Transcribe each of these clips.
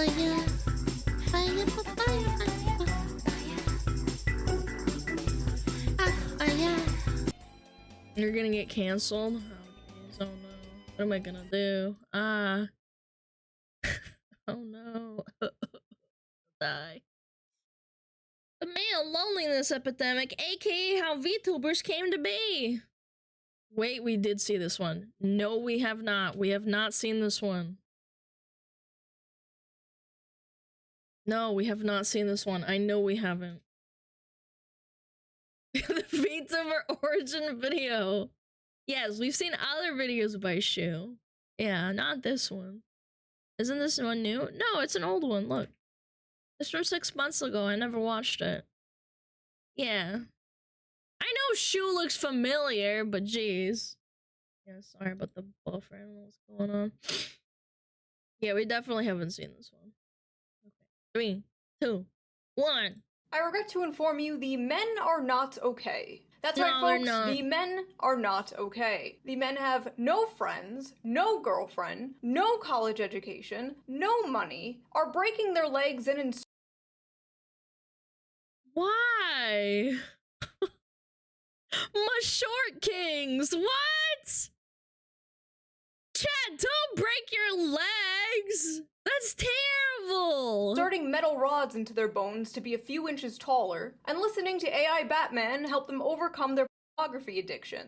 fire, fire, fire, fire. You're gonna get canceled? Okay, so no. What am I gonna do? Oh no. Die. The male loneliness epidemic, aka how VTubers came to be. Wait, we did see this one. No, we have not. We have not seen this one. No, we have not seen this one. I know we haven't. The VTuber origin video. Yes, we've seen other videos by Shoe. Yeah, not this one. Isn't this one new? No, it's an old one. Look. It's from 6 months ago. I never watched it. Yeah. I know Shoe looks familiar, but jeez. Yeah, sorry about the buffer. I don't know what's going on. Yeah, we definitely haven't seen this one. Okay. 3, 2, 1. I regret to inform you the men are not okay. That's No, right, folks. they're not. The men are not okay. The men have no friends, no girlfriend, no college education, no money, are breaking their legs in Why? My short kings, what? Chad, don't break your legs! That's terrible! inserting metal rods into their bones to be a few inches taller, and listening to AI Batman help them overcome their pornography addiction.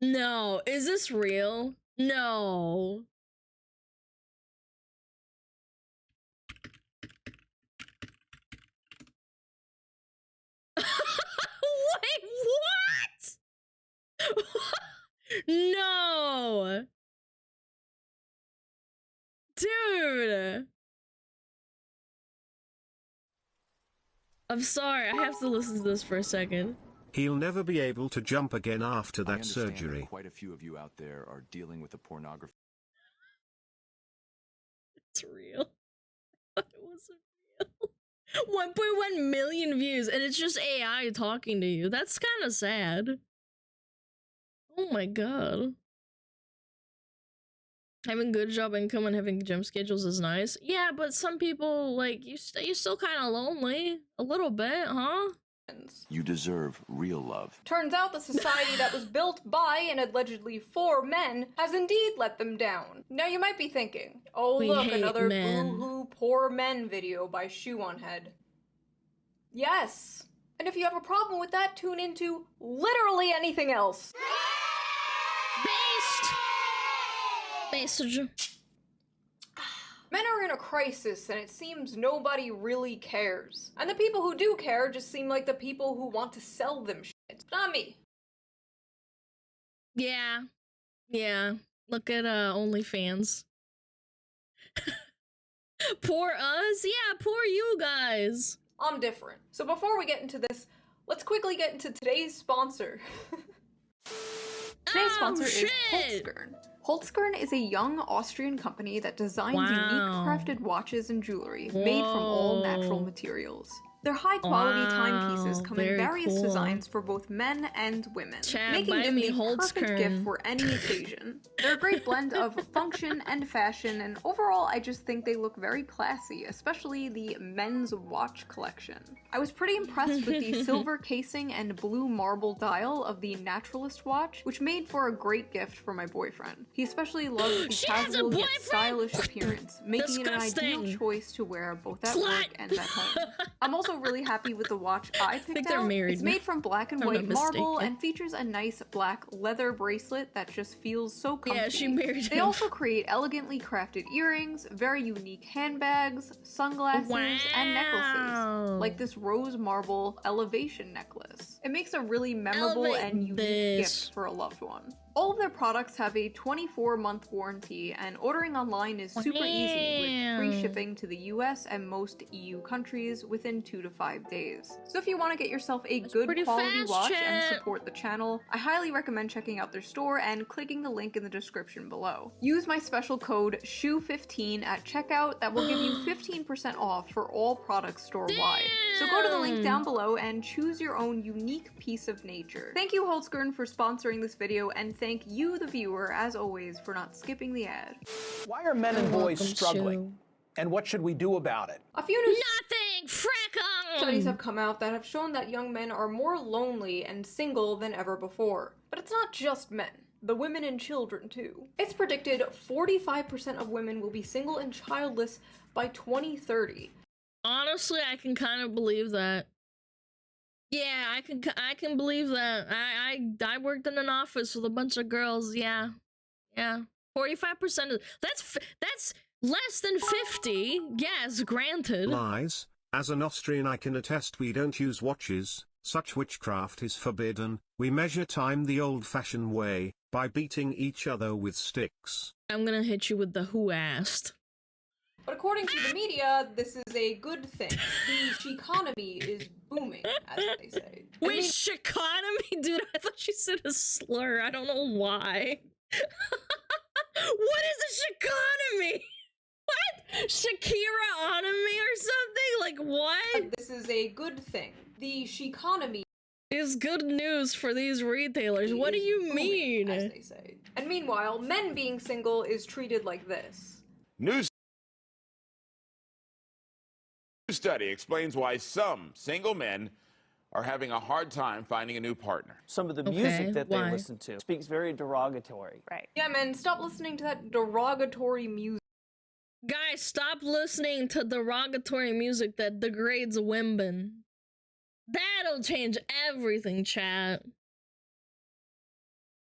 No, is this real? No. Wait, what? No. Dude. I'm sorry, I have to listen to this for a second. He'll never be able to jump again after I that understand surgery. that quite a few of you out there are dealing with the pornography. It's real. It wasn't real. 1.1 million views, and it's just AI talking to you. That's kind of sad. Oh my god. Having good job income and having gym schedules is nice. Yeah, but some people, like, you still kind of lonely. A little bit, huh? You deserve real love. Turns out the society that was built by and allegedly for men has indeed let them down. Now you might be thinking, oh We look, hate another men. boo-hoo poor men video by Shoe0nHead. Yes. And if you have a problem with that, tune into literally anything else. Message. Men are in a crisis and it seems nobody really cares. And the people who do care just seem like the people who want to sell them shit. Not me. Yeah. Yeah. Look at OnlyFans. Poor us? Yeah, poor you guys. I'm different. So before we get into this, let's quickly get into today's sponsor. Today's sponsor is Holzkern. Holzkern is a young Austrian company that designs unique crafted watches and jewelry made from all natural materials. Their high-quality timepieces come in various designs for both men and women, making them the perfect gift for any occasion. They're a great blend of function and fashion, and overall I just think they look very classy, especially the men's watch collection. I was pretty impressed with the silver casing and blue marble dial of the Naturalist watch, which made for a great gift for my boyfriend. He especially loved the casual yet stylish appearance, making it an ideal choice to wear both at work and at home. I'm also really happy with the watch I picked out. It's made from black and white marble and features a nice black leather bracelet that just feels so comfy. Yeah, she married him. They also create elegantly crafted earrings, very unique handbags, sunglasses, and necklaces, like this rose marble elevation necklace. It makes a really memorable and unique gift for a loved one. All of their products have a 24-month warranty, and ordering online is super easy with free shipping to the US and most EU countries within 2 to 5 days. So if you want to get yourself a good quality watch and support the channel, I highly recommend checking out their store and clicking the link in the description below. Use my special code SHOE15 at checkout that will give you 15% off for all products store-wide. So go to the link down below and choose your own unique piece of nature. Thank you, Holtzgren, for sponsoring this video, and thank you, the viewer, as always, for not skipping the ad. Why are men and boys struggling? And what should we do about it? A few new Nothing! Frack studies have come out that have shown that young men are more lonely and single than ever before. But it's not just men. The women and children, too. It's predicted 45% of women will be single and childless by 2030. Honestly, I can kind of believe that. Yeah, I can believe that. I worked in an office with a bunch of girls. Yeah. 45% of that's less than 50. Yes, granted. Lies. As an Austrian, I can attest we don't use watches. Such witchcraft is forbidden. We measure time the old-fashioned way, by beating each other with sticks. I'm gonna hit you with the who asked. But according to the media, this is a good thing. The economy is booming, as they say. Wait, economy? Dude, I thought you said a slur. I don't know why. What is a economy? What? Shakira on me or something? Like, what? This is a good thing. The economy is good news for these retailers. What do you mean? As they say. And meanwhile, men being single is treated like this. News study explains why some single men are having a hard time finding a new partner. Some of the music that they listen to speaks very derogatory. Right. Yeah, men, stop listening to that derogatory music. Guys, stop listening to derogatory music that degrades women. That'll change everything, chat.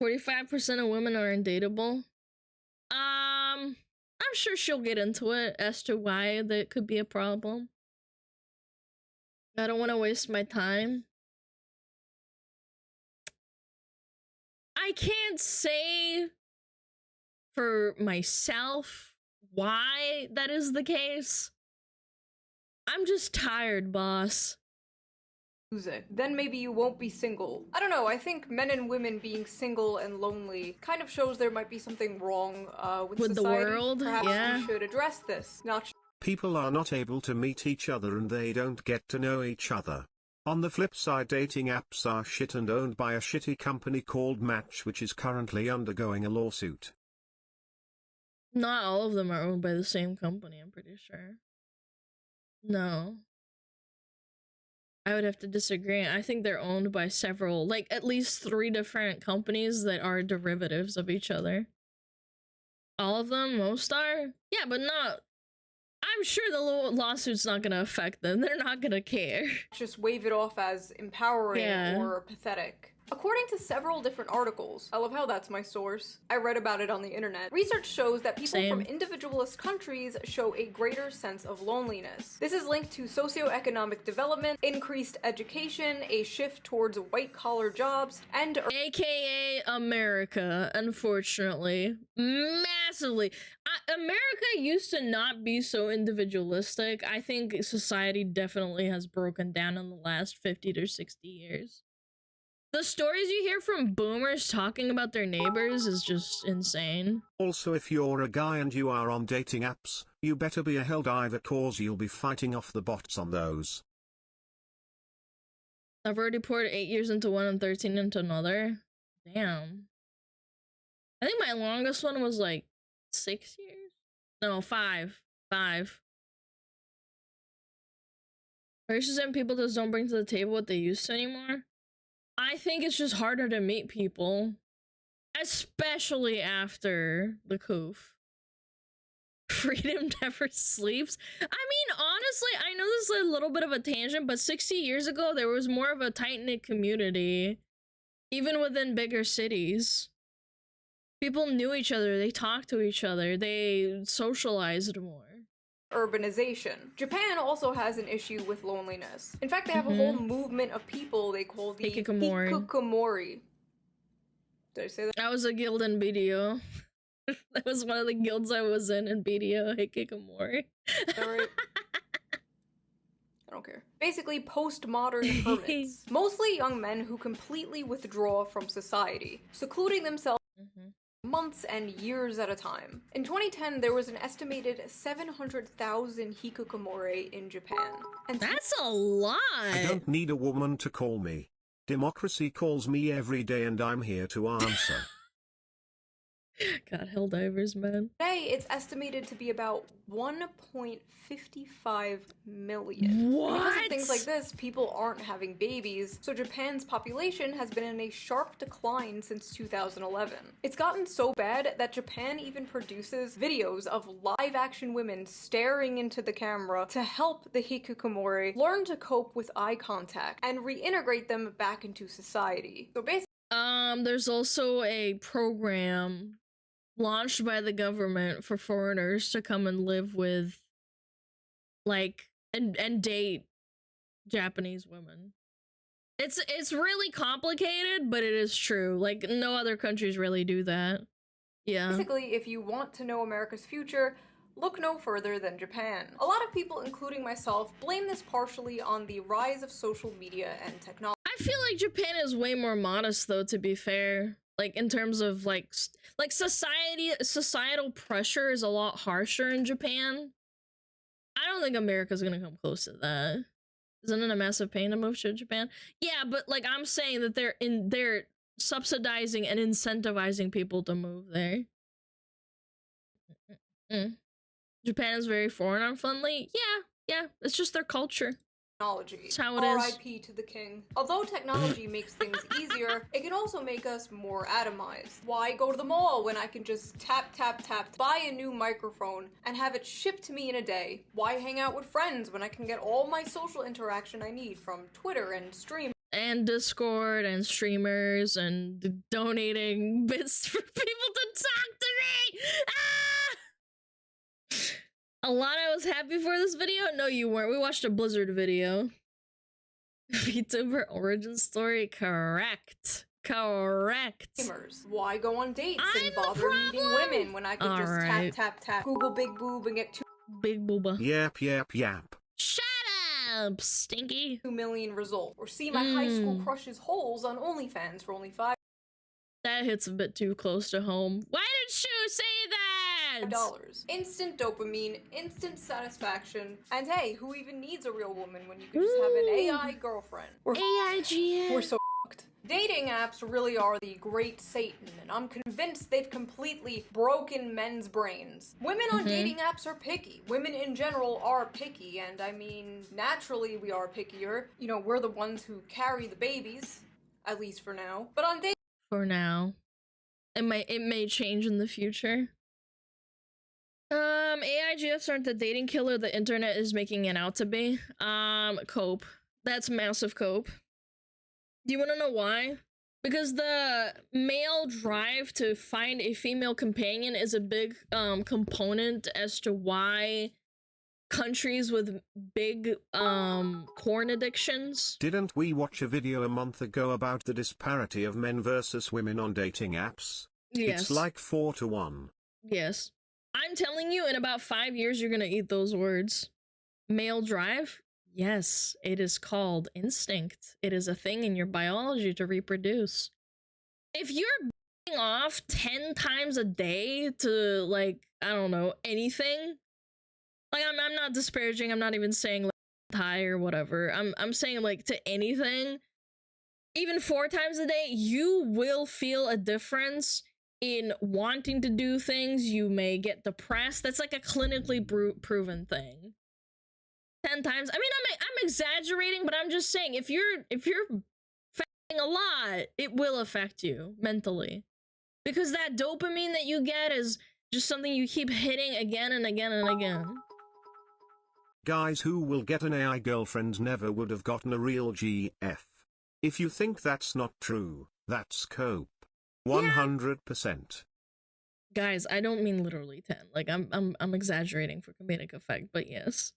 45% of women are undateable. I'm sure she'll get into it as to why that could be a problem. I don't want to waste my time. I can't say for myself why that is the case. I'm just tired, boss. Music. Then maybe you won't be single. I don't know, I think men and women being single and lonely kind of shows there might be something wrong with society. The world. Perhaps we should address this. People are not able to meet each other and they don't get to know each other. On the flip side, dating apps are shit and owned by a shitty company called Match, which is currently undergoing a lawsuit. Not all of them are owned by the same company, I'm pretty sure. No. I would have to disagree. I think they're owned by several, like at least 3 different companies that are derivatives of each other. All of them? Most are? Yeah, but not... I'm sure the lawsuit's not gonna affect them. They're not gonna care. Just wave it off as empowering or pathetic. According to several different articles, I love how that's my source. I read about it on the internet. Research shows that people from individualist countries show a greater sense of loneliness. This is linked to socioeconomic development, increased education, a shift towards white-collar jobs, and AKA America, unfortunately. Massively. America used to not be so individualistic. I think society definitely has broken down in the last 50 to 60 years. The stories you hear from boomers talking about their neighbors is just insane. Also, if you're a guy and you are on dating apps, you better be a helldiver cause you'll be fighting off the bots on those. I've already poured 8 years into one and 13 into another. Damn. I think my longest one was like 6 years? No, 5. 5. Racism people just don't bring to the table what they used to anymore. I think it's just harder to meet people, especially after the coup. Freedom never sleeps. I mean, honestly, I know this is a little bit of a tangent, but 60 years ago, there was more of a tight-knit community, even within bigger cities. People knew each other, they talked to each other, they socialized more. Urbanization. Japan also has an issue with loneliness. In fact, they have a whole movement of people they call the Hikikomori. Did I say that? I was a guild in BDO. That was one of the guilds I was in BDO, Hikikomori. Is that right? I don't care. Basically, postmodern hermits. Mostly young men who completely withdraw from society, secluding themselves months and years at a time. In 2010, there was an estimated 700,000 hikikomori in Japan. And that's a lot! I don't need a woman to call me. Democracy calls me every day and I'm here to answer. God, Helldivers, man. Today, it's estimated to be about 1.55 million. What? Because of things like this, people aren't having babies, so Japan's population has been in a sharp decline since 2011. It's gotten so bad that Japan even produces videos of live-action women staring into the camera to help the hikikomori learn to cope with eye contact and reintegrate them back into society. So basically, there's also a program launched by the government for foreigners to come and live with, like, and date Japanese women. It's really complicated, but it is true. Like, no other countries really do that. Yeah. Basically, if you want to know America's future, look no further than Japan. A lot of people, including myself, blame this partially on the rise of social media and technology. I feel like Japan is way more modest, though, to be fair. Like, in terms of, like societal pressure is a lot harsher in Japan. I don't think America's gonna come close to that. Isn't it a massive pain to move to Japan? Yeah, but, like, I'm saying that they're subsidizing and incentivizing people to move there. Japan is very foreigner-friendly. Yeah, it's just their culture. That's how it is. R.I.P. to the king. Although technology makes things easier, it can also make us more atomized. Why go to the mall when I can just tap, buy a new microphone, and have it shipped to me in a day? Why hang out with friends when I can get all my social interaction I need from Twitter and stream? And Discord and streamers and donating bits for people to talk to me! Ah! Alana was happy for this video? No, you weren't. We watched a Blizzard video. VTuber origin story? Correct. Gamers. Why go on dates and bother meeting women when I can just tap, Google big boob and get 2 big booba. Yap. Shut up, Stinky. 2 million results. Or see my high school crush's holes on OnlyFans for only $5. That hits a bit too close to home. Why did Shoe say that? Instant dopamine, instant satisfaction, and hey, who even needs a real woman when you can just have an AI girlfriend? AIGN. We're so fucked. Dating apps really are the great Satan, and I'm convinced they've completely broken men's brains. Women on dating apps are picky. Women in general are picky, and I mean, naturally we are pickier. You know, we're the ones who carry the babies, at least for now. But on dating for now. It may change in the future. AIGFs aren't the dating killer the internet is making it out to be. Cope. That's massive cope. Do you want to know why? Because the male drive to find a female companion is a big component as to why countries with big corn addictions. Didn't we watch a video a month ago about the disparity of men versus women on dating apps? Yes. It's like 4 to 1. Yes. I'm telling you, in about 5 years, you're gonna eat those words. Male drive? Yes, it is called instinct. It is a thing in your biology to reproduce. If you're being off 10 times a day to, like, I don't know, anything, like, I'm not disparaging, I'm not even saying, like, high or whatever. I'm saying, like, to anything, even 4 times a day, you will feel a difference in wanting to do things. You may get depressed. That's like a clinically proven thing. 10 times. I mean, I'm exaggerating, but I'm just saying, if you're fasting a lot, it will affect you mentally, because that dopamine that you get is just something you keep hitting again and again and again. Guys who will get an AI girlfriend never would have gotten a real GF. If you think that's not true, that's cope. 100%. Guys, I don't mean literally 10. Like, I'm exaggerating for comedic effect, but yes.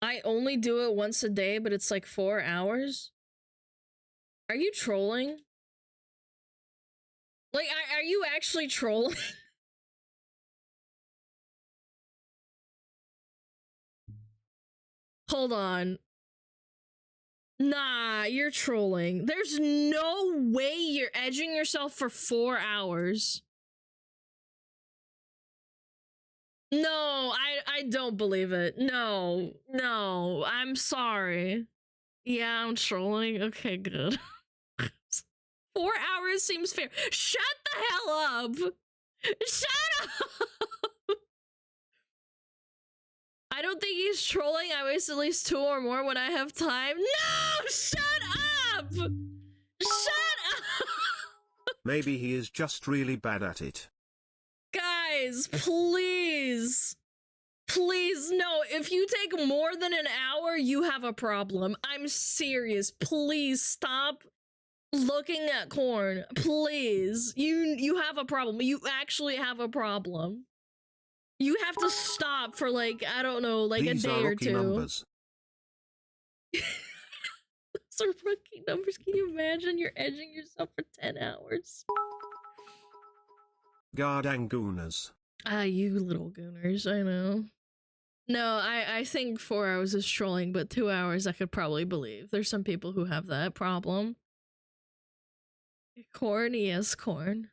I only do it once a day, but it's like 4 hours. Are you trolling? Like, are you actually trolling? Hold on. Nah, you're trolling. There's no way you're edging yourself for 4 hours. No, I don't believe it. No, I'm sorry. Yeah, I'm trolling. Okay, good. 4 hours seems fair. Shut the hell up! Shut up! I don't think he's trolling. I waste at least 2 or more when I have time. No! Shut up! Shut up! Maybe he is just really bad at it. Guys, please. Please, no. If you take more than an hour, you have a problem. I'm serious. Please stop looking at corn. Please. You have a problem. You actually have a problem. You have to stop for like, I don't know, like These a day are or rookie 2. numbers. Those are rookie numbers. Can you imagine you're edging yourself for 10 hours? Gardangunas. Ah, you little gooners, I know. No, I think 4 hours is trolling, but 2 hours I could probably believe. There's some people who have that problem. Corn, yes, corn.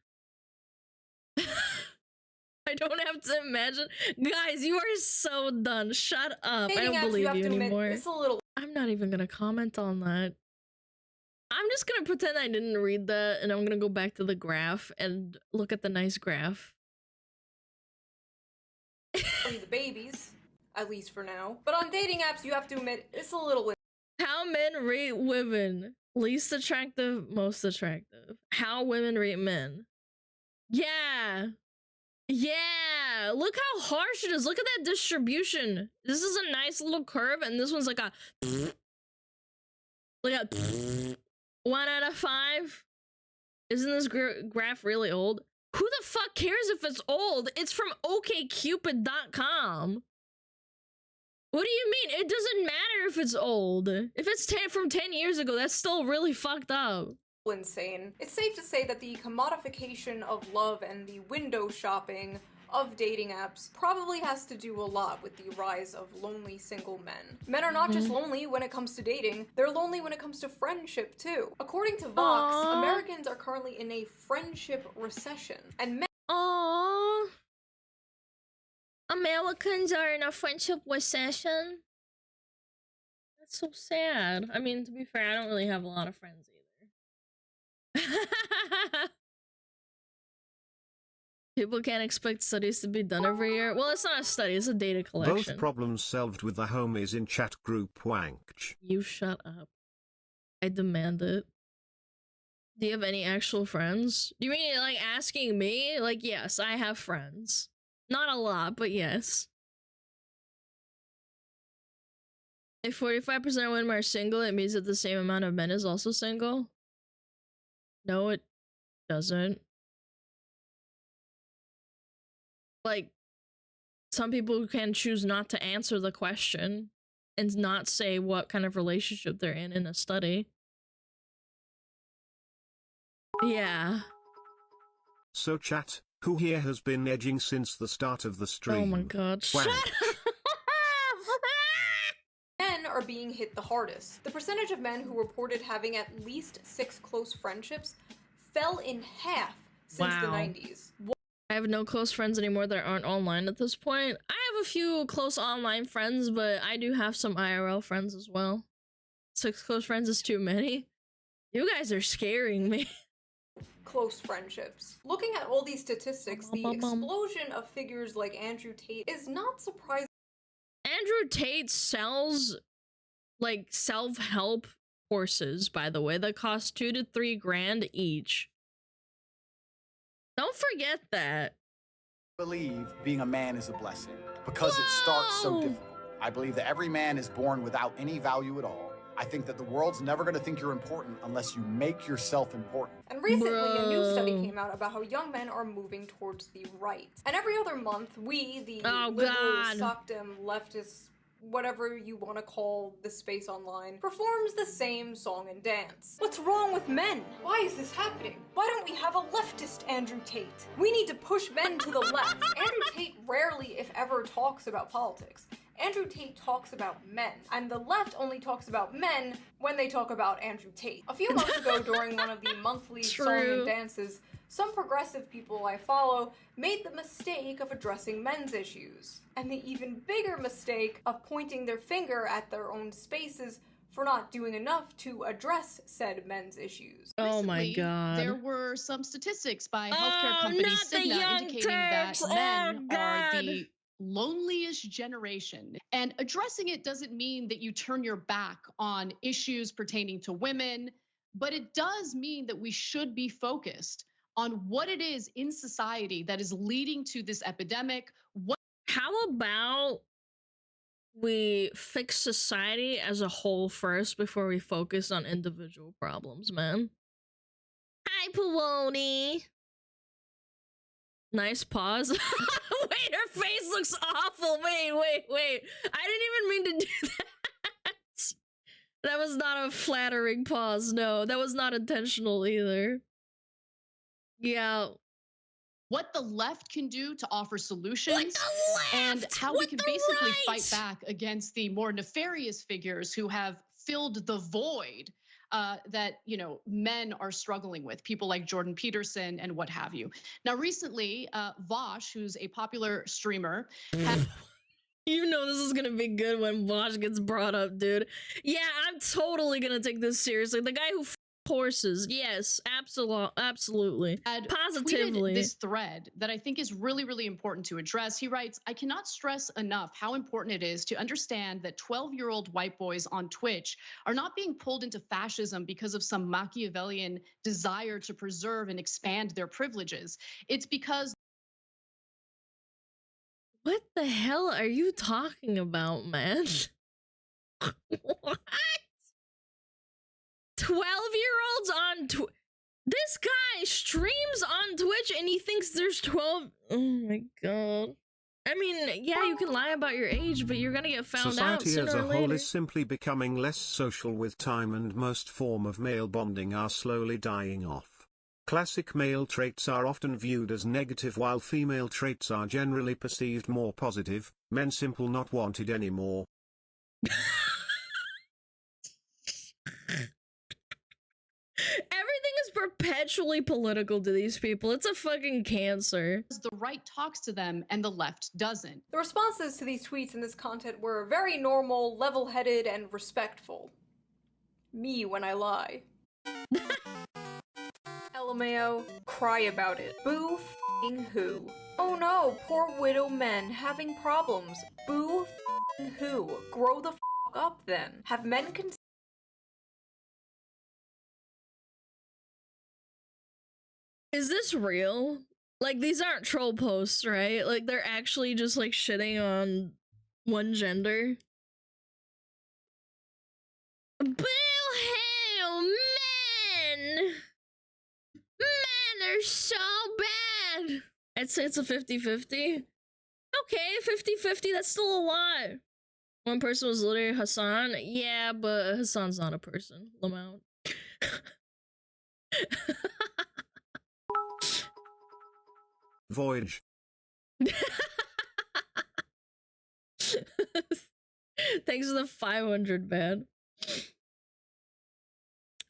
I don't have to imagine. Guys, you are so done. Shut up. I don't believe you anymore. It's a little. I'm not even gonna comment on that. I'm just gonna pretend I didn't read that, and I'm gonna go back to the graph and look at the nice graph. The babies, at least for now. But on dating apps, you have to admit, it's a little. How men rate women. Least attractive, most attractive. How women rate men. Yeah. Yeah. Look how harsh it is. Look at that distribution. This is a nice little curve, and this one's like a... Like a... 1 out of 5. Isn't this graph really old? Who the fuck cares if it's old? It's from okcupid.com. What do you mean? It doesn't matter if it's old. If it's from 10 years ago, that's still really fucked up. Insane. It's safe to say that the commodification of love and the window shopping of dating apps probably has to do a lot with the rise of lonely single men. Men are not just lonely when it comes to dating, they're lonely when it comes to friendship too. According to Vox, Americans are currently in a friendship recession, and men— Aww. Americans are in a friendship recession? That's so sad. I mean, to be fair, I don't really have a lot of friends either. People can't expect studies to be done every year. Well, it's not a study, it's a data collection. Both problems solved with the homies in chat group wank. You shut up. I demand it. Do you have any actual friends? Do you mean like asking me? Like, yes, I have friends. Not a lot, but yes. If 45% of women are single, it means that the same amount of men is also single? No, it doesn't. Like, some people can choose not to answer the question and not say what kind of relationship they're in a study. Yeah. So chat, who here has been edging since the start of the stream? Oh my god, shut up! men are being hit the hardest. The percentage of men who reported having at least 6 close friendships fell in half since the 90s. I have no close friends anymore that aren't online at this point. I have a few close online friends, but I do have some IRL friends as well. 6 close friends is too many. You guys are scaring me. Close friendships. Looking at all these statistics, the explosion of figures like Andrew Tate is not surprising. Andrew Tate sells like self-help courses, by the way, that cost $2 to $3 grand each. Don't forget that. I believe being a man is a blessing because it starts so difficult. I believe that every man is born without any value at all. I think that the world's never going to think you're important unless you make yourself important. And recently, a new study came out about how young men are moving towards the right. And every other month, we, the liberal, sockdom, leftist, whatever you want to call the space online, performs the same song and dance. What's wrong with men? Why is this happening? Why don't we have a leftist Andrew Tate? We need to push men to the left. Andrew Tate rarely, if ever, talks about politics. Andrew Tate talks about men, and the left only talks about men when they talk about Andrew Tate. A few months ago, during one of the monthly song and dances, some progressive people I follow made the mistake of addressing men's issues, and the even bigger mistake of pointing their finger at their own spaces for not doing enough to address said men's issues. Oh my Recently, god. There were some statistics by healthcare company Cigna indicating that men are the loneliest generation. And addressing it doesn't mean that you turn your back on issues pertaining to women, but it does mean that we should be focused on what it is in society that is leading to this epidemic. How about we fix society as a whole first before we focus on individual problems, man? Hi, Pewoni. Nice pause. Wait, her face looks awful. Wait. I didn't even mean to do that. That was not a flattering pause. No, that was not intentional either. Yeah. What the left can do to offer solutions and how we can basically fight back against the more nefarious figures who have filled the void that, you know, men are struggling with, people like Jordan Peterson and what have you. Now, recently, Vosh, who's a popular streamer, you know this is gonna be good when Vosh gets brought up, dude. Yeah, I'm totally gonna take this seriously. The guy who horses, yes, absolutely, positively. This thread that I think is really, really important to address. He writes, I cannot stress enough how important it is to understand that 12-year-old white boys on Twitch are not being pulled into fascism because of some Machiavellian desire to preserve and expand their privileges. It's because... What the hell are you talking about, man? What? 12-year-olds on this guy streams on Twitch and he thinks there's 12. Oh my god. I mean, yeah, you can lie about your age, but you're gonna get found out Society sooner as a or whole later. is simply becoming less social with time, and most form of male bonding are slowly dying off. Classic male traits are often viewed as negative while female traits are generally perceived more positive. Men simple not wanted anymore. Everything is perpetually political to these people. It's a fucking cancer. The right talks to them and the left doesn't. The responses to these tweets and this content were very normal, level-headed, and respectful. Me when I lie. LMAO, cry about it. Boo f***ing who? Oh no, poor widow men having problems. Boo f***ing who? Grow the f*** up then. Have men Is this real? Like, these aren't troll posts, right? Like, they're actually just like shitting on one gender. Boo hell, men! Men are so bad! I'd say it's a 50-50. Okay, 50-50, that's still a lot. One person was literally Hassan. Yeah, but Hassan's not a person. Lamount. Voyage. Thanks for the 500, man.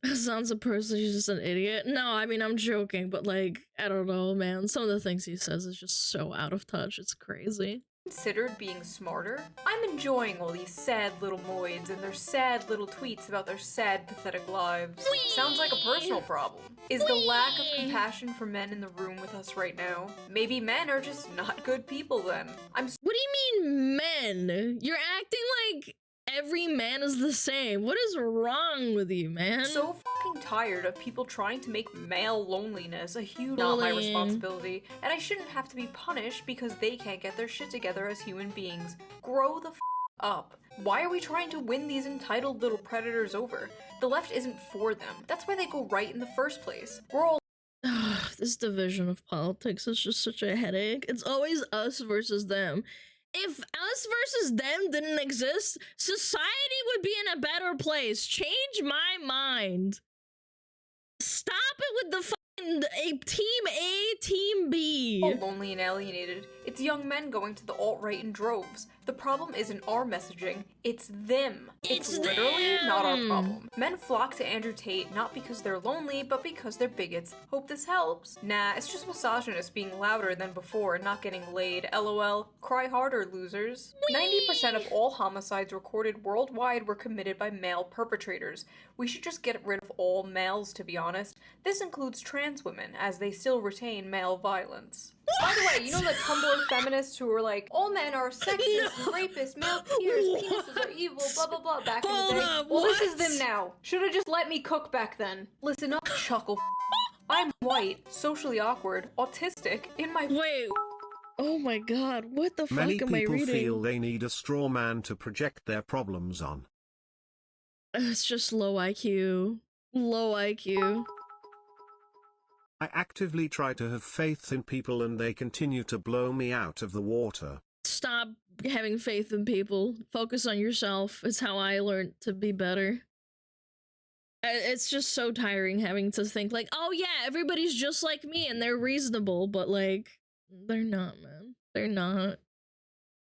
Hassan's a person, he's just an idiot. No, I mean, I'm joking, but like, I don't know, man. Some of the things he says is just so out of touch. It's crazy. considered being smarter? I'm enjoying all these sad little moids and their sad little tweets about their sad, pathetic lives. Sounds like a personal problem. Is the lack of compassion for men in the room with us right now? Maybe men are just not good people then. What do you mean men? You're acting like every man is the same. What is wrong with you, man? So fucking tired of people trying to make male loneliness a huge not my responsibility, and I shouldn't have to be punished because they can't get their shit together as human beings. Grow the up. Why are we trying to win these entitled little predators over? The left isn't for them. That's why they go right in the first place. We're all this division of politics is just such a headache. It's always us versus them. If us versus them didn't exist, society would be in a better place. Change my mind. Stop it with the a team A, team B. All lonely and alienated. It's young men going to the alt-right in droves. The problem isn't our messaging, it's them. It's literally not our problem. Men flock to Andrew Tate not because they're lonely, but because they're bigots. Hope this helps. Nah, it's just misogynists being louder than before and not getting laid. LOL. Cry harder, losers. 90% of all homicides recorded worldwide were committed by male perpetrators. We should just get rid of all males, to be honest. This includes trans women, as they still retain male violence. By the way, you know the Tumblr feminists who were like, all men are sexist, rapists, male peers, penises are evil, blah blah blah back in the day. Well, this is them now. Should've just let me cook back then. Listen up, chuckle. I'm white, socially awkward, autistic, in my— Wait. Oh my god, what the Many fuck am I people reading? feel they need a straw man to project their problems on. It's just low IQ. Low IQ. I actively try to have faith in people and they continue to blow me out of the water. Stop having faith in people. Focus on yourself. It's how I learned to be better. It's just so tiring having to think like, oh yeah, everybody's just like me and they're reasonable, but like, they're not, man. They're not.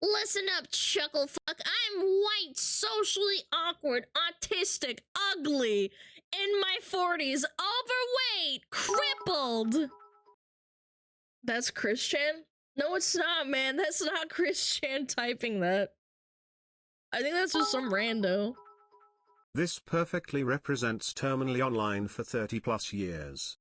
Listen up, chuckle fuck. I'm white, socially awkward, autistic, ugly, in my 40s, overweight, crippled. That's Christian? No, it's not, man. That's not Christian typing that. I think that's just some rando. This perfectly represents terminally online for 30 plus years.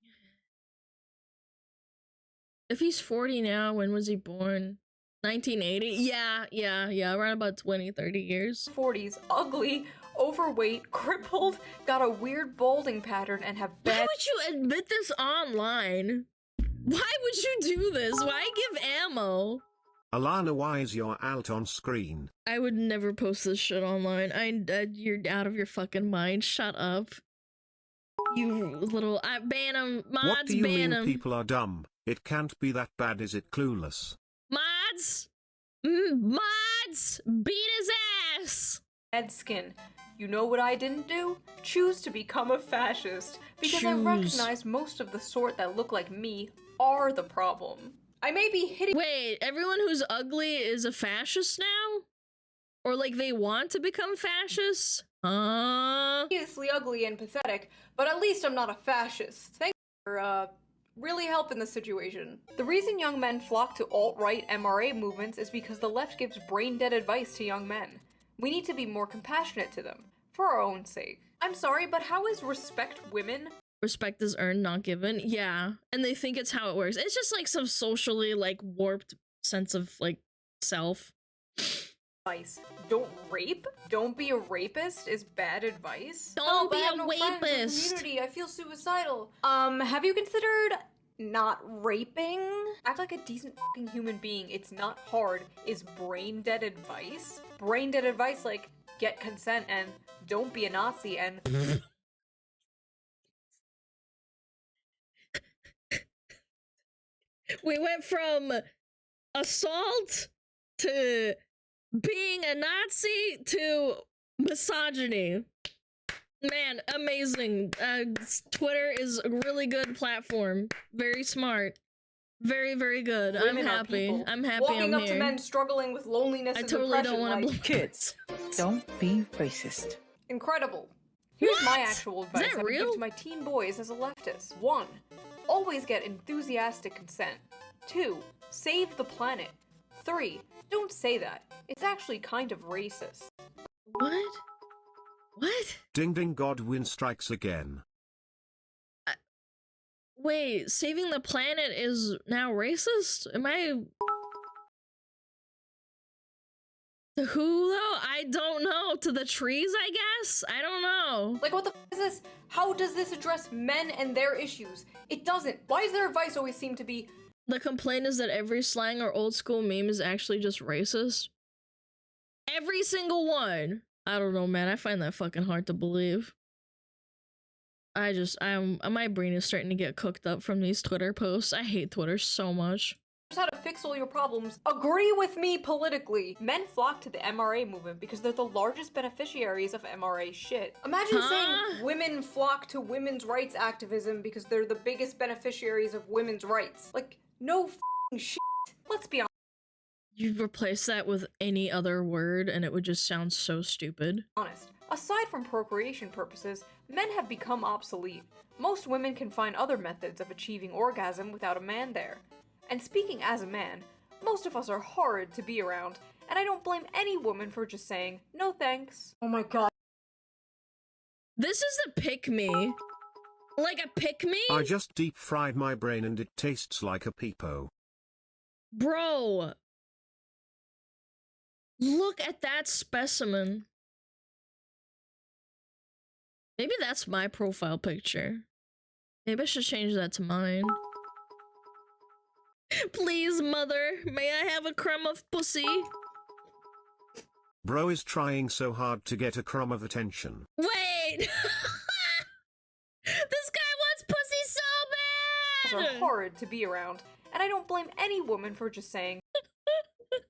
If he's 40 now, when was he born? 1980? Yeah, around about 20, 30 years. 40s, ugly, overweight, crippled, got a weird balding pattern, and have bad— Why would you admit this online? Why would you do this? Why give ammo? Alana, why is your alt on screen? I would never post this shit online. You're out of your fucking mind. Shut up. You little— ban him. Mods, What do you ban mean him. people are dumb? It can't be that bad, is it clueless? Mods! Mods! Beat his ass! bad skin. You know what I didn't do? Choose to become a fascist. Because I Choose. recognize most of the sort that look like me are the problem. I may be hitting— Wait, everyone who's ugly is a fascist now? Or like they want to become fascists? hideously ugly and pathetic, but at least I'm not a fascist. Thank you for, really helping the situation. The reason young men flock to alt-right MRA movements is because the left gives brain-dead advice to young men. We need to be more compassionate to them, for our own sake. I'm sorry, but how is respect women? Respect is earned, not given. Yeah, and they think it's how it works. It's just like some socially like warped sense of like self. Advice. Don't rape? Don't be a rapist is bad advice? Don't be I have a no friends or rapist. community. I feel suicidal. Have you considered not raping? Act like a decent fucking human being. It's not hard. Is brain dead advice? Brain dead advice like get consent and don't be a Nazi and We went from assault to being a Nazi to misogyny. Man, amazing. Twitter is a really good platform. Very smart. Very, very good. I'm women are happy. people. I'm happy Walking I'm up here. to men struggling with loneliness I and totally depression. don't want to like, Kids, don't be racist. Incredible. Here's What? my actual advice that I would give real? to my teen boys as a leftist. 1. Always get enthusiastic consent. 2. Save the planet. 3. Don't say that. It's actually kind of racist. What? What? Ding ding, Godwin strikes again. Wait, saving the planet is now racist? Am I... To who, though? I don't know. To the trees, I guess? I don't know. Like, what the f is this? How does this address men and their issues? It doesn't. Why does their advice always seem to be, The complaint is that every slang or old school meme is actually just racist. Every single one. I don't know, man. I find that fucking hard to believe. My brain is starting to get cooked up from these Twitter posts. I hate Twitter so much. how to fix all your problems. Agree with me politically. Men flock to the MRA movement because they're the largest beneficiaries of MRA shit. Imagine saying women flock to women's rights activism because they're the biggest beneficiaries of women's rights. Like, no f***ing shit. Let's be honest. You replace that with any other word and it would just sound so stupid. Aside from procreation purposes, men have become obsolete. Most women can find other methods of achieving orgasm without a man there. And speaking as a man, most of us are horrid to be around, and I don't blame any woman for just saying, no thanks. Oh my god. This is a pick-me. Like a pick-me? I just deep-fried my brain and it tastes like a peepo. Bro. Look at that specimen. Maybe that's my profile picture. Maybe I should change that to mine. Please, mother, may I have a crumb of pussy? Bro is trying so hard to get a crumb of attention. Wait! This guy wants pussy so bad! Are horrid to be around, and I don't blame any woman for just saying,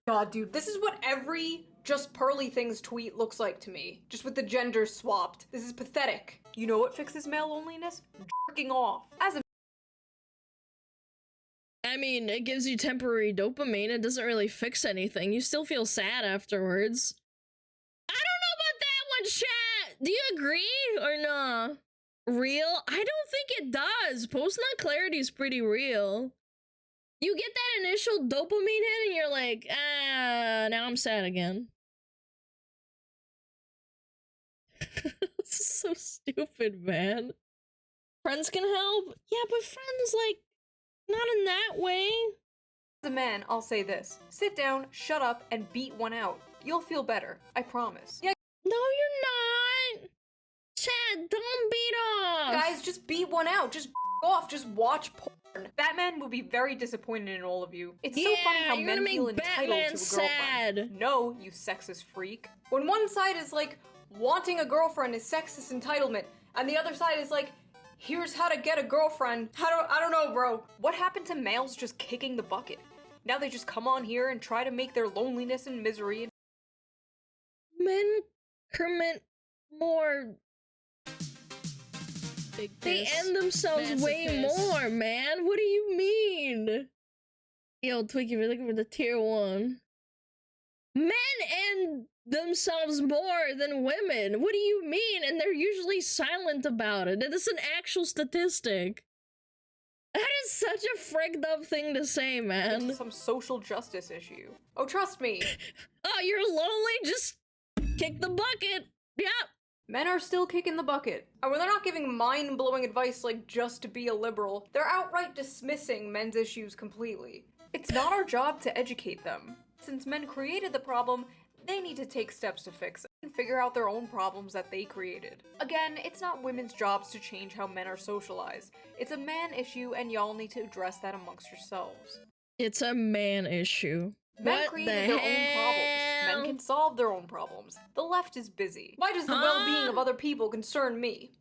God, dude, this is what every Just Pearly Things tweet looks like to me. Just with the genders swapped. This is pathetic. You know what fixes male loneliness? Jerking off. I mean, it gives you temporary dopamine. It doesn't really fix anything. You still feel sad afterwards. I don't know about that one, chat. Do you agree or nah? Real? I don't think it does. Post-nut clarity is pretty real. You get that initial dopamine hit and you're like, now I'm sad again. This is so stupid, man. Friends can help? Yeah, but friends, like, not in that way. As a man, I'll say this. Sit down, shut up, and beat one out. You'll feel better. I promise. Yeah. No, you're not. Chad, don't beat off. Guys, just beat one out. Just off. Just watch porn. Batman will be very disappointed in all of you. It's so funny how men feel entitled to a girlfriend. Sad. No, you sexist freak. When one side is like, wanting a girlfriend is sexist entitlement, and the other side is like, here's how to get a girlfriend. I don't know, bro. What happened to males just kicking the bucket? Now they just come on here and try to make their loneliness and misery. Men commit more. They end themselves way more, man. What do you mean? Yo, Twinkie, we're looking for the tier 1. Men end themselves more than women. What do you mean? And they're usually silent about it. It's an actual statistic. That is such a frigged up thing to say, man. It's some social justice issue. Oh, trust me. Oh, you're lonely? Just kick the bucket. Yep. Men are still kicking the bucket. And when they're not giving mind-blowing advice like just to be a liberal, they're outright dismissing men's issues completely. It's not our job to educate them. Since men created the problem, they need to take steps to fix it and figure out their own problems that they created. Again, it's not women's jobs to change how men are socialized. It's a man issue and y'all need to address that amongst yourselves. It's a man issue. Men created their own problems. Men can solve their own problems. The left is busy. Why does the well-being of other people concern me?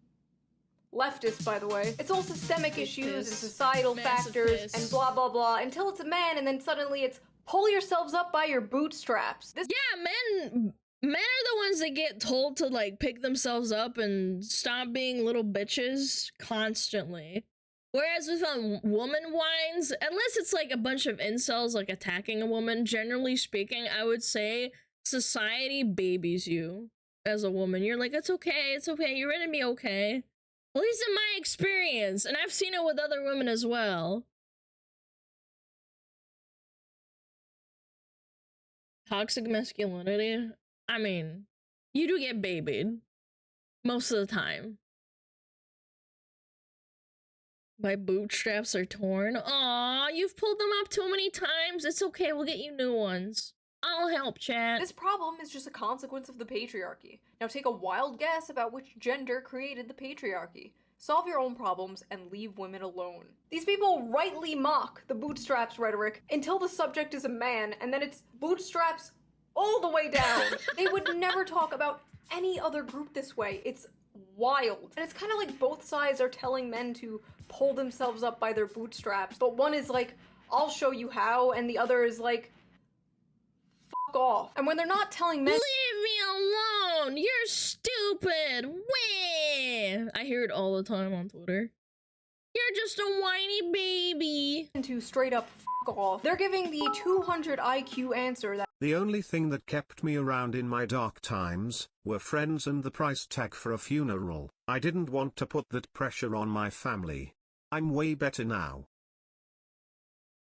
Leftist, by the way. It's all systemic issues and societal factors and blah blah blah until it's a man and then suddenly it's pull yourselves up by your bootstraps. Yeah, men are the ones that get told to like pick themselves up and stop being little bitches constantly. Whereas with woman whines, unless it's like a bunch of incels like attacking a woman, generally speaking, I would say society babies you as a woman. You're like, it's okay, you're gonna be okay. At least in my experience, and I've seen it with other women as well. Toxic masculinity? I mean, you do get babied. Most of the time. My bootstraps are torn. Aw, you've pulled them up too many times. It's okay, we'll get you new ones. I'll help, chat. This problem is just a consequence of the patriarchy. Now take a wild guess about which gender created the patriarchy. Solve your own problems and leave women alone. These people rightly mock the bootstraps rhetoric until the subject is a man, and then it's bootstraps all the way down. They would never talk about any other group this way. It's wild. And it's kind of like both sides are telling men to pull themselves up by their bootstraps, but one is like, I'll show you how, and the other is like, fuck off. And when they're not telling men— leave me alone! You're stupid! Wah! I hear it all the time on Twitter. You're just a whiny baby. To straight up fuck off, they're giving the 200 IQ answer that— the only thing that kept me around in my dark times were friends and the price tag for a funeral. I didn't want to put that pressure on my family. I'm way better now.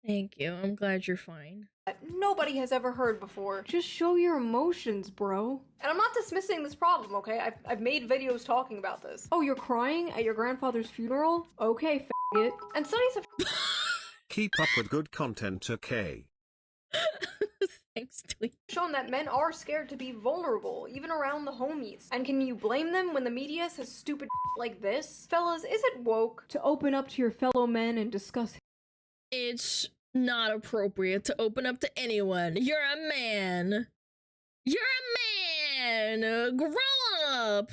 Thank you. I'm glad you're fine. nobody has ever heard before. Just show your emotions, bro. And I'm not dismissing this problem, okay? I've made videos talking about this. Oh, you're crying at your grandfather's funeral? Okay, it. And studies have keep up with good content, okay? Thanks, Tweet. shown that men are scared to be vulnerable, even around the homies. And can you blame them when the media says stupid like this? Fellas, is it woke to open up to your fellow men and discuss— It's not appropriate to open up to anyone. You're a man. You're a man. Grow up.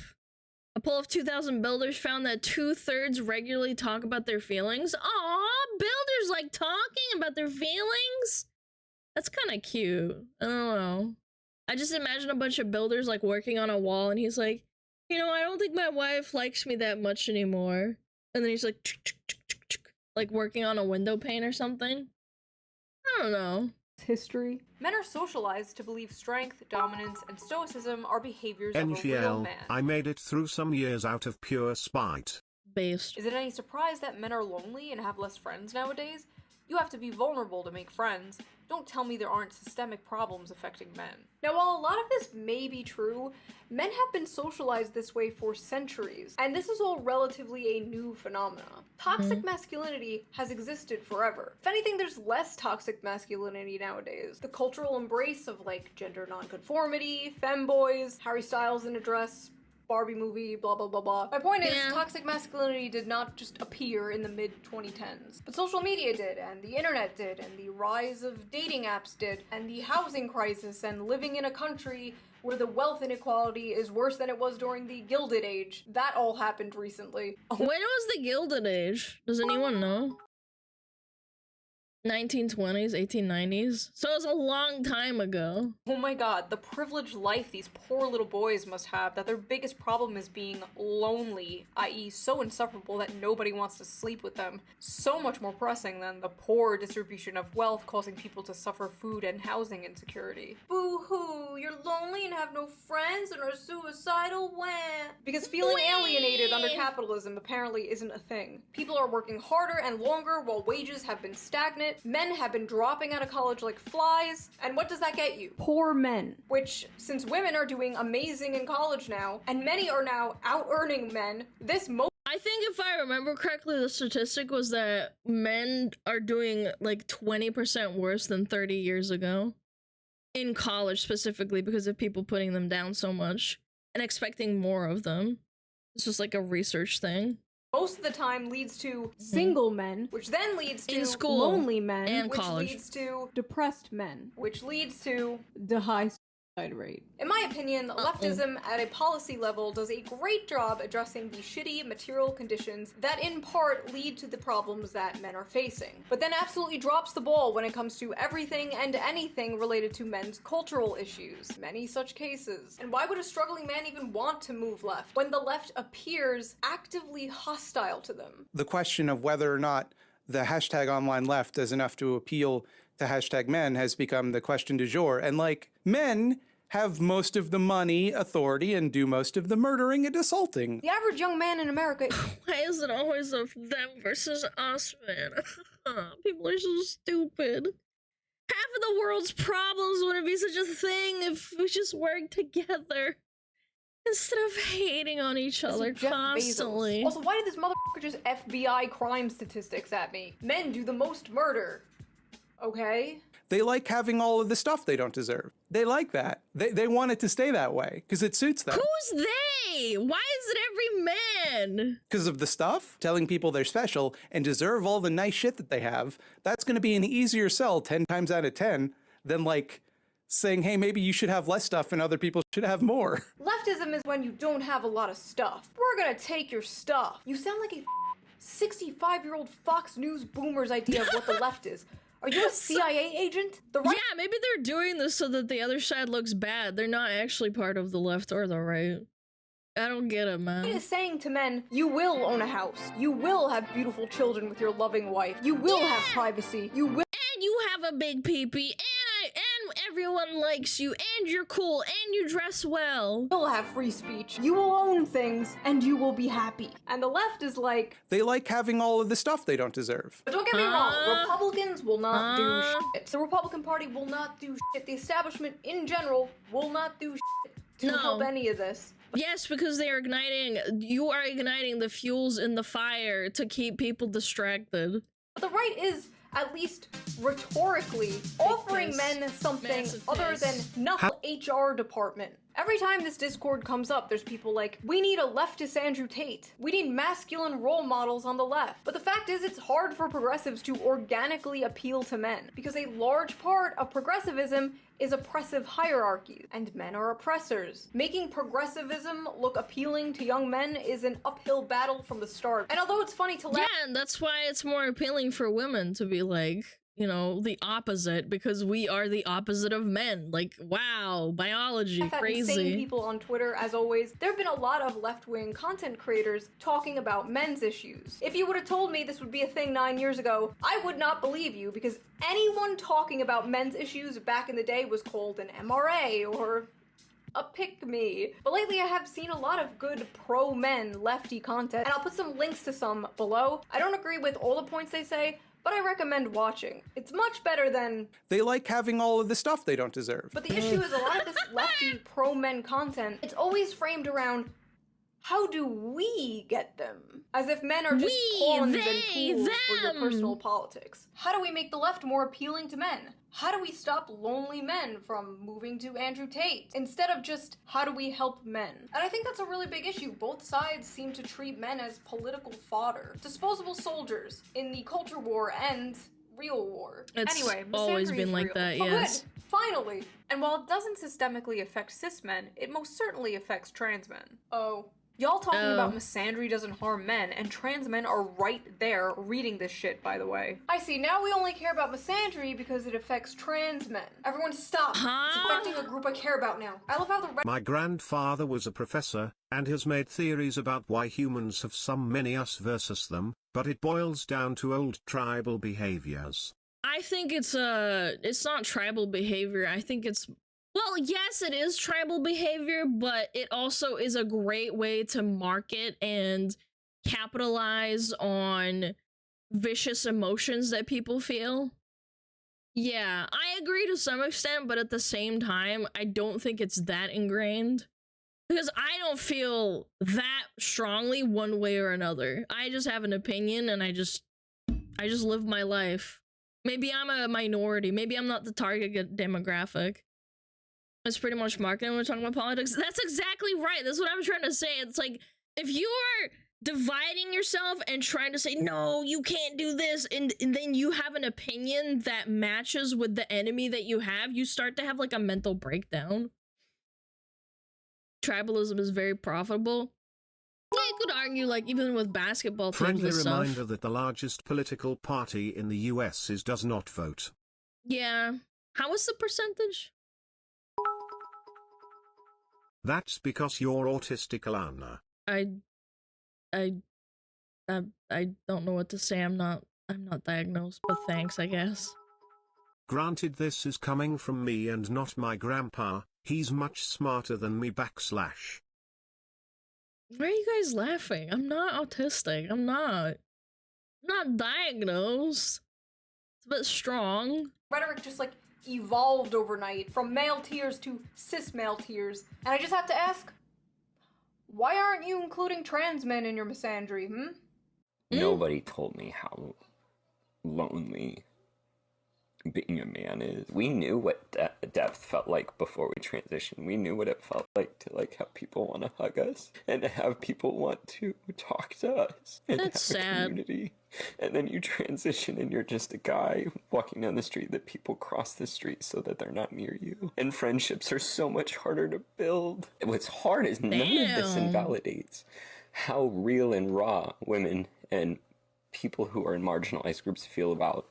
A poll of 2,000 builders found that 2/3 regularly talk about their feelings. Aw, builders like talking about their feelings? That's kind of cute. I don't know. I just imagine a bunch of builders like working on a wall and he's like, you know, I don't think my wife likes me that much anymore. And then he's like working on a window pane or something. I don't know. history? Men are socialized to believe strength, dominance, and stoicism are behaviors of a real NGL, man. I made it through some years out of pure spite. Based. Is it any surprise that men are lonely and have less friends nowadays? You have to be vulnerable to make friends. Don't tell me there aren't systemic problems affecting men. Now, while a lot of this may be true, men have been socialized this way for centuries, and this is all relatively a new phenomenon. Toxic masculinity has existed forever. If anything, there's less toxic masculinity nowadays. The cultural embrace of, like, gender nonconformity, femboys, Harry Styles in a dress, Barbie movie, blah blah blah blah. My point is, toxic masculinity did not just appear in the mid-2010s. But social media did, and the internet did, and the rise of dating apps did, and the housing crisis, and living in a country where the wealth inequality is worse than it was during the Gilded Age. That all happened recently. When was the Gilded Age? Does anyone know? 1920s, 1890s? So it was a long time ago. Oh my god, the privileged life these poor little boys must have, that their biggest problem is being lonely, i.e. so insufferable that nobody wants to sleep with them. So much more pressing than the poor distribution of wealth causing people to suffer food and housing insecurity. Boo-hoo, you're lonely and have no friends and are suicidal, wah. Because feeling alienated under capitalism apparently isn't a thing. People are working harder and longer while wages have been stagnant. Men have been dropping out of college like flies, and what does that get you? Poor men. Which, since women are doing amazing in college now, and many are now out-earning men, I think if I remember correctly, the statistic was that men are doing like 20% worse than 30 years ago. In college specifically, because of people putting them down so much and expecting more of them. This was like a research thing. Most of the time leads to single men, which then leads to school lonely men, and which college. leads to depressed men, which leads to the high suicide rate. In my opinion, leftism at a policy level does a great job addressing the shitty material conditions that in part lead to the problems that men are facing, but then absolutely drops the ball when it comes to everything and anything related to men's cultural issues. Many such cases. And why would a struggling man even want to move left when the left appears actively hostile to them? The question of whether or not the hashtag online left does enough to appeal to hashtag men has become the question du jour. And like, men have most of the money, authority, and do most of the murdering and assaulting. The average young man in America— Why is it always a them versus us, man? People are so stupid. Half of the world's problems wouldn't be such a thing if we just worked together. Instead of hating on each other constantly. Also, why did this motherfucker just FBI crime statistics at me? Men do the most murder. Okay? They like having all of the stuff they don't deserve. They like that. They want it to stay that way, because it suits them. Who's they? Why is it every man? Because of the stuff, telling people they're special and deserve all the nice shit that they have, that's going to be an easier sell 10 times out of 10 than, like, saying, hey, maybe you should have less stuff and other people should have more. Leftism is when you don't have a lot of stuff. We're gonna take your stuff. You sound like a 65-year-old Fox News boomer's idea of what the left is. Are you a CIA agent? The right Yeah, maybe they're doing this so that the other side looks bad. They're not actually part of the left or the right. I don't get it, man. is saying to men, you will own a house. You will have beautiful children with your loving wife. You will have privacy. You will. And you have a big peepee, and everyone likes you, and you're cool, and you dress well. You'll have free speech. You will own things, and you will be happy. And the left is like, They like having all of the stuff they don't deserve. but don't get me wrong, Republicans will not do shit. The Republican Party will not do shit. The establishment in general will not do shit to help any of this. Yes, because they are you are igniting the fuels in the fire to keep people distracted. But the right is, at least rhetorically, offering men something other than nothing. HR department. Every time this Discord comes up, there's people like, we need a leftist Andrew Tate. We need masculine role models on the left. But the fact is, it's hard for progressives to organically appeal to men, because a large part of progressivism is oppressive hierarchies, and men are oppressors. Making progressivism look appealing to young men is an uphill battle from the start. And although it's funny to laugh— Yeah, and that's why it's more appealing for women to be like, you know, the opposite, because we are the opposite of men. Like, wow, biology, crazy. Insane people on Twitter, as always. There have been a lot of left-wing content creators talking about men's issues. If you would have told me this would be a thing 9 years ago, I would not believe you, because anyone talking about men's issues back in the day was called an MRA or a pick-me. But lately I have seen a lot of good pro-men lefty content, and I'll put some links to some below. I don't agree with all the points they say, but I recommend watching. It's much better than— They like having all of the stuff they don't deserve. But the issue is a lot of this lefty pro-men content, it's always framed around, how do we get them? As if men are just pawns and tools for your personal politics. How do we make the left more appealing to men? How do we stop lonely men from moving to Andrew Tate? Instead of just, how do we help men? And I think that's a really big issue. Both sides seem to treat men as political fodder. Disposable soldiers in the culture war and real war. It's anyway, always misandry been is like real. that, Oh, yes. good. Finally. And while it doesn't systemically affect cis men, it most certainly affects trans men. Oh. Y'all talking about misandry doesn't harm men, and trans men are right there reading this shit, by the way. I see, now we only care about misandry because it affects trans men. Everyone stop! It's affecting a group I care about now. I love how the— My grandfather was a professor, and has made theories about why humans have some many us versus them, but it boils down to old tribal behaviors. I think it's not tribal behavior. I think it's— well, yes, it is tribal behavior, but it also is a great way to market and capitalize on vicious emotions that people feel. Yeah, I agree to some extent, but at the same time, I don't think it's that ingrained. Because I don't feel that strongly one way or another. I just have an opinion and I just live my life. Maybe I'm a minority. Maybe I'm not the target demographic. It's pretty much marketing when we're talking about politics. That's exactly right. That's what I'm trying to say. It's like, if you are dividing yourself and trying to say, no, you can't do this, and then you have an opinion that matches with the enemy that you have, you start to have like a mental breakdown. Tribalism is very profitable. Yeah, you could argue, like, even with basketball teams Friendly and stuff. reminder that the largest political party in the US does not vote. Yeah. How was the percentage? That's because you're autistic, Alana. I don't know what to say. I'm not diagnosed, but thanks, I guess. Granted, this is coming from me and not my grandpa. He's much smarter than me /. Why are you guys laughing? I'm not autistic. I'm not diagnosed. It's a bit strong. Rhetoric just like evolved overnight from male tears to cis male tears. And I just have to ask, why aren't you including trans men in your misandry, Nobody told me how lonely being a man is. We knew what depth felt like before we transitioned. We knew what it felt like to like have people want to hug us and to have people want to talk to us and That's have a sad. community. And then you transition and you're just a guy walking down the street that people cross the street so that they're not near you. And friendships are so much harder to build. What's hard is none of this invalidates how real and raw women and people who are in marginalized groups feel about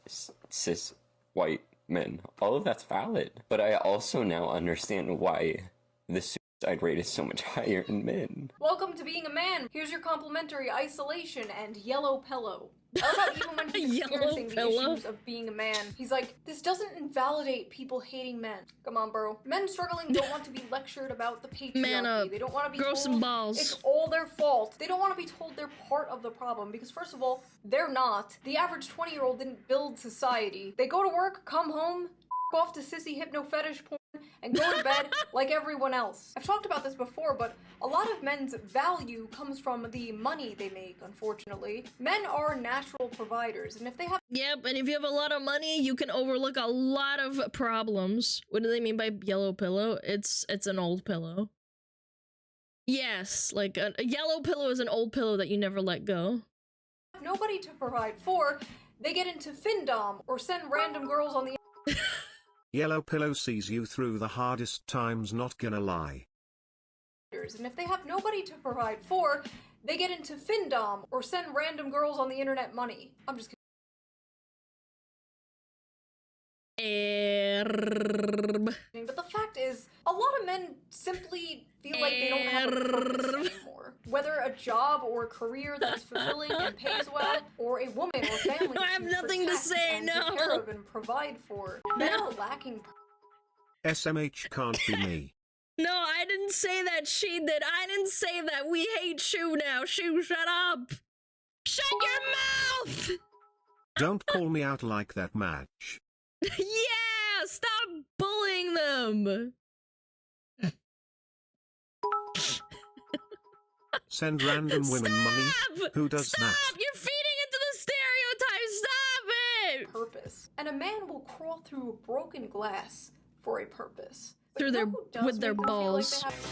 cis white men. All of that's valid. But I also now understand why the suicide rate is so much higher in men. Welcome to being a man. Here's your complimentary isolation and yellow pillow. I love how even when he's experiencing the issues of being a man, he's like, this doesn't invalidate people hating men. Come on, bro. Men struggling don't want to be lectured about the patriarchy. Man up. They don't want to be Grow told some balls. it's all their fault. They don't want to be told they're part of the problem because first of all, they're not. The average 20-year-old didn't build society. They go to work, come home, off to sissy hypno fetish porn, and go to bed like everyone else. I've talked about this before, but a lot of men's value comes from the money they make, unfortunately. Men are natural providers, and if they have— Yep, and if you have a lot of money, you can overlook a lot of problems. What do they mean by yellow pillow? It's an old pillow. Yes, like a yellow pillow is an old pillow that you never let go. Nobody to provide for, they get into findom or send random girls on the— Yellow pillow sees you through the hardest times, not gonna lie. And if they have nobody to provide for, they get into findom or send random girls on the internet money. I'm just kidding. But the fact is, a lot of men simply feel like they don't have a purpose anymore. Whether a job or a career that's fulfilling and pays well, or a woman or family I have nothing to say, and no. take care of and provide for. Men are lacking SMH can't be me. No, I didn't say that. She did. I didn't say that. We hate Shoe now. Shoe, shut up. Shut your mouth! Don't call me out like that, Match. Yeah, stop bullying them. Send random women money? Who does that? Stop! You're feeding into the stereotype. Stop it! Purpose. And a man will crawl through broken glass for a purpose. But Through you know their who does with their make them feel like balls. they have—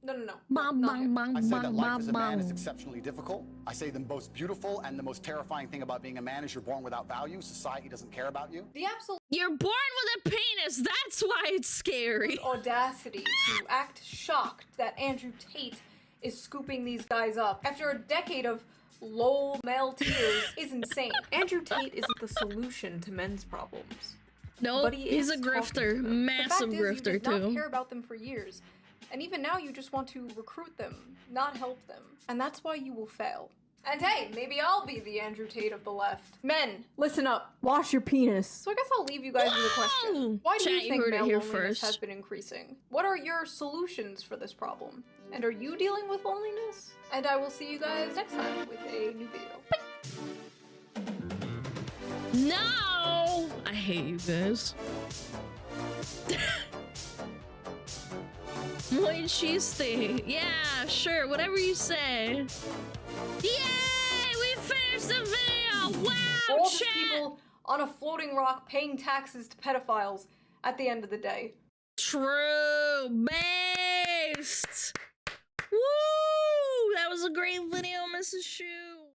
No. Bang, not bang, him. bang, I say that bang, life as a man is bang. exceptionally difficult. I say the most beautiful and the most terrifying thing about being a man is you're born without value. Society doesn't care about you. The absolute You're born with a penis. That's why it's scary. audacity to act shocked that Andrew Tate is scooping these guys up after a decade of lol male tears is insane. Andrew Tate isn't the solution to men's problems. No, But he he's is a talking grifter. to them. Massive the fact is, grifter, you did not too. care about them for years. And even now you just want to recruit them, not help them. And that's why you will fail. And hey, maybe I'll be the Andrew Tate of the left. Men, listen up. Wash your penis. So I guess I'll leave you guys with a question. Why do Chat, you you think heard it male here loneliness first. has been increasing? What are your solutions for this problem? And are you dealing with loneliness? And I will see you guys next time with a new video. No! I hate you guys. White cheese thing. Yeah, sure, whatever you say. Yay! We finished the video! Wow, For all these chat! people on a floating rock paying taxes to pedophiles at the end of the day. True! Based! Woo! That was a great video, Mrs. Shoe.